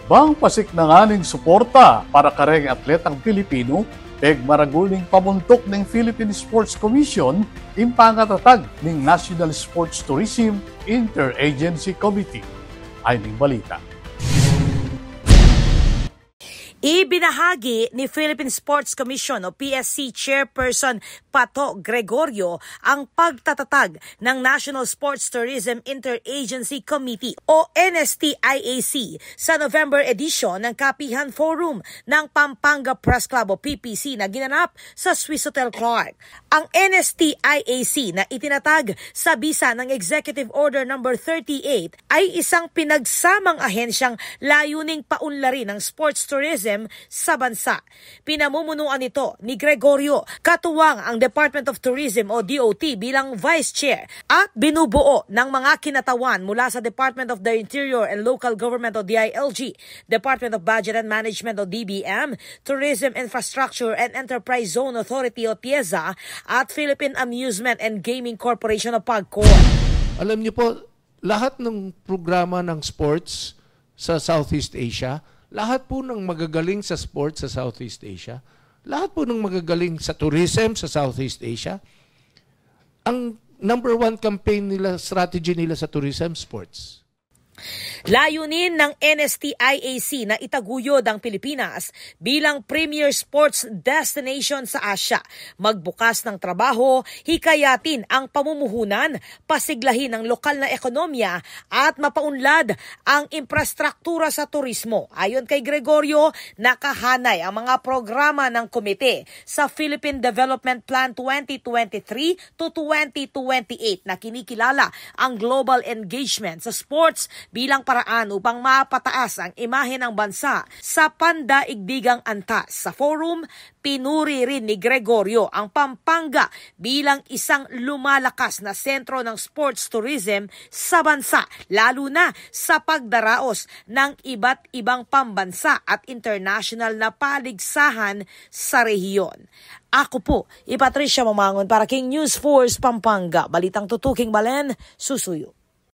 Bang pasik na nga ning suporta para kareng atletang Pilipino, peg maraguling pamuntok ng Philippine Sports Commission impangatatag ng National Sports Tourism Interagency Committee. Ay ning balita. Ibinahagi ni Philippine Sports Commission o PSC Chairperson Pato Gregorio ang pagtatatag ng National Sports Tourism Interagency Committee o NSTIAC sa November edition ng Kapihan Forum ng Pampanga Press Club o PPC na ginanap sa Swiss Hotel Clark. Ang NSTIAC na itinatag sa bisa ng Executive Order No. 38 ay isang pinagsamang ahensyang layuning paunlarin ng sports tourism sa bansa. Pinamumunuan nito ni Gregorio, katuwang ang Department of Tourism o DOT bilang Vice Chair at binubuo ng mga kinatawan mula sa Department of the Interior and Local Government o DILG, Department of Budget and Management o DBM, Tourism Infrastructure and Enterprise Zone Authority o TIEZA at Philippine Amusement and Gaming Corporation o PAGCOR. Alam niyo po, lahat ng programa ng sports sa Southeast Asia, lahat po ng magagaling sa sports sa Southeast Asia, lahat po ng magagaling sa tourism sa Southeast Asia, ang number one campaign nila, strategy nila sa tourism, sports. Layunin ng NSTIAC na itaguyod ang Pilipinas bilang premier sports destination sa Asia, magbukas ng trabaho, hikayatin ang pamumuhunan, pasiglahin ang lokal na ekonomiya at mapaunlad ang infrastruktura sa turismo. Ayon kay Gregorio, nakahanay ang mga programa ng komite sa Philippine Development Plan 2023 to 2028 na kinikilala ang global engagement sa sports bilang paraan upang mapataas ang imahe ng bansa sa pandaigdigang antas. Sa forum, pinuri rin ni Gregorio ang Pampanga bilang isang lumalakas na sentro ng sports tourism sa bansa, lalo na sa pagdaraos ng iba't ibang pambansa at international na paligsahan sa rehiyon. Ako po, Patricia Mamangon para King News Force Pampanga. Balitang tutuking Balen, susuyo.